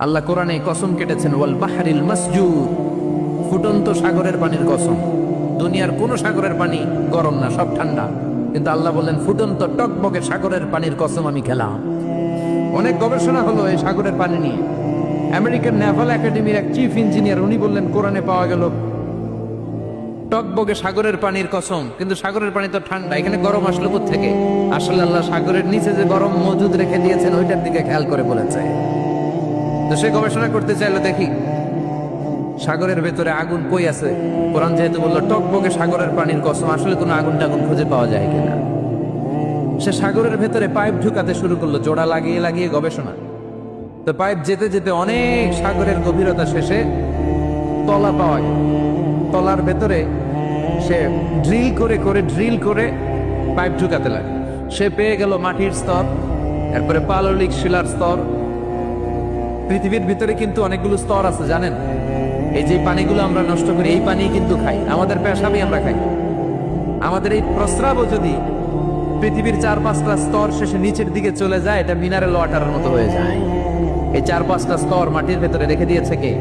আল্লাহ কোরআনে কসম কেটেছেন ওয়াল বাহরিল মাসজুর, ফুটন্ত সাগরের পানির কসম। দুনিয়ার কোন সাগরের পানি গরম না, সব ঠান্ডা, কিন্তু আল্লাহ বললেন ফুটন্ত টকবকে সাগরের পানির কসম আমি খেলাম। অনেক গবেষণা হলো এই সাগরের পানি নিয়ে। আমেরিকান নেভাল একাডেমির এক চিফ ইঞ্জিনিয়ার উনি বললেন কোরআনে পাওয়া গেল টকবকে সাগরের পানির কসম, কিন্তু সাগরের পানি তো ঠান্ডা, এখানে গরম আসলো থেকে। আসলে আল্লাহ সাগরের নিচে যে গরম মজুদ রেখে দিয়েছেন ওইটার দিকে খেয়াল করে বলেছে। তো সে গবেষণা করতে চাইলো দেখি সাগরের ভেতরে আগুন কই আছে। কোরআন যেহেতু বললো টকবকে সাগরের পানির কসম, আসলে কোনো আগুন টাগুন খুঁজে পাওয়া যায় কিনা। সে সাগরের ভেতরে পাইপ ঢুকাতে শুরু করলো, জোড়া লাগিয়ে লাগিয়ে গবেষণা। তো পাইপ যেতে যেতে অনেক সাগরের গভীরতা শেষে তলা পাওয়া গেল। তলার ভেতরে সে ড্রিল করে পাইপ ঢুকাতে লাগে। সে পেয়ে গেল মাটির স্তর, এরপরে পাললিক শিলার স্তর। পৃথিবীর ভিতরে কিন্তু অনেকগুলো স্তর আছে জানেন। এই যে পানিগুলো আমরা নষ্ট করি, এই পানি কিন্তু খাই, আমাদের পেশাবই আমরা খাই। আমাদের এই প্রস্রাবও যদি পৃথিবীর 4-5টা স্তর শেষে নিচের দিকে চলে যায়, এটা মিনারেল ওয়াটারের মতো হয়ে যায়। এই 4-5টা স্তর মাটির ভেতরে রেখে দিয়েছে কে?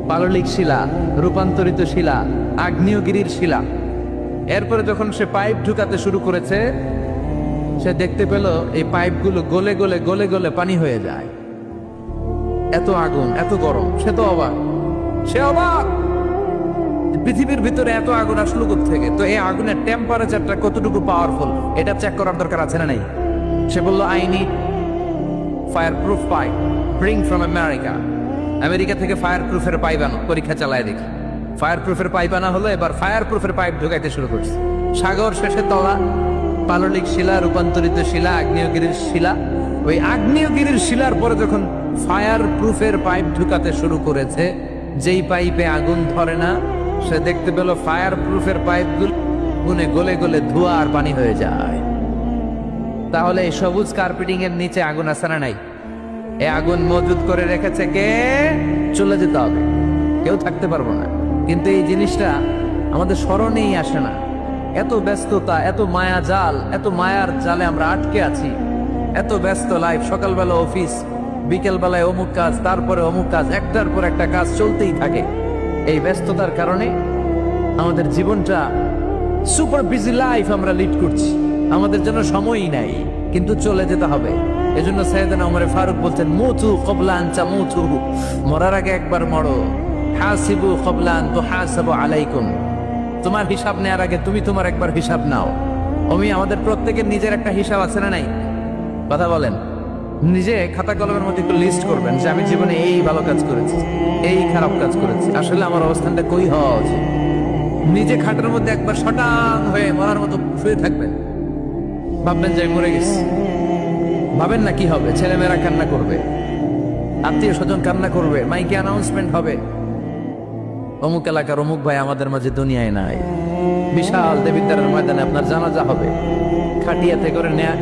পাললিক শিলা, রূপান্তরিত শিলা, আগ্নেয়গিরির শিলা। এরপরে যখন সে পাইপ ঢুকাতে শুরু করেছে, সে দেখতে পেল এই পাইপগুলো গলে গলে গলে গলে পানি হয়ে যায়। এত আগুন, এত গরম, সে তো অবাক। সে অবাক পৃথিবীর ভিতরে এত আগুন আসলো থেকে। তো এই আগুনের টেম্পারেচারটা কতটুকু পাওয়ারফুল এটা চেক করার দরকার আছে না নাই? সে বলল I need fire proof pipe, bring from America. America থেকে ফায়ার প্রুফের পাইপ আনো, পরীক্ষা চালায় দেখি। ফায়ার প্রুফের পাইপ আনা হলো, এবার ফায়ার প্রুফের পাইপ ঢুকাইতে শুরু করছে। সাগর শেষে তলা, পাললিক শিলা, রূপান্তরিত শিলা, আগ্নেয়গিরির শিলা। ওই আগ্নেয়গিরির শিলার পরে যখন ফায়ার প্রুফের পাইপ ঢুকাতে শুরু করেছে, যেই পাইপে আগুন ধরে না, সে দেখতে পেল ফায়ার প্রুফের পাইপগুলো গুনে গলে গলে ধোঁয়া আর পানি হয়ে যায়। তাহলে এই সবুজ কার্পেটিং এর নিচে আগুন আছে না নাই? এই আগুন মজুদ করে রেখেছে কে? চলে যেতে হবে, কেউ থাকতে পারবো না। কিন্তু এই জিনিসটা আমাদের স্মরণেই আসে না। এত ব্যস্ততা, এত মায়া জাল, এত মায়ার জালে আমরা আটকে আছি। এত ব্যস্ত লাইফ, সকালবেলা অফিস, বিকেল বেলায় অমুক কাজ, তারপরে অমুক কাজ, একটার পর একটা কাজ চলতেই থাকে। এই ব্যস্ততার কারণে আমাদের জীবনটা সুপার বিজি লাইফ আমরা লিড করছি, আমাদের জন্য সময়ই নাই, কিন্তু চলে যেতে হবে। এজন্য সাইয়েদনা ওমর ফারুক বলছেন মুতু ক্বাবলা আন তামুতু, মরার আগে একবার মরো। হাসিবু ক্বাবলা আন তুহাসাবু আলাইকুম, তোমার হিসাব নেওয়ার আগে তুমি তোমার একবার হিসাব নাও। আমাদের প্রত্যেকের নিজের একটা হিসাব আছে না নাই? কথা বলেন। নিজে খাতা কলমের মধ্যে একটু লিস্ট করবেন যে আমি জীবনে এই ভালো কাজ করেছি, এই খারাপ কাজ করেছি, আসলে আমার অবস্থানটা কই হওয়া উচিত। নিজে খাটের মধ্যে একবার শটাং হয়ে মরার মতো শুয়ে থাকবেন, ভাববেন যে মরে গেছি। ভাবেন না কি হবে, ছেলেমেয়েরা কান্না করবে, আত্মীয় স্বজন কান্না করবে, মাইকে অ্যানাউন্সমেন্ট হবে অমুক এলাকার অমুক ভাই আমাদের মাঝে দুনিয়ায় নাই। বিশাল দেবিদ্বারের ময়দানে আপনার জানাজা হবে, খাটিয়াতে করে নেয়া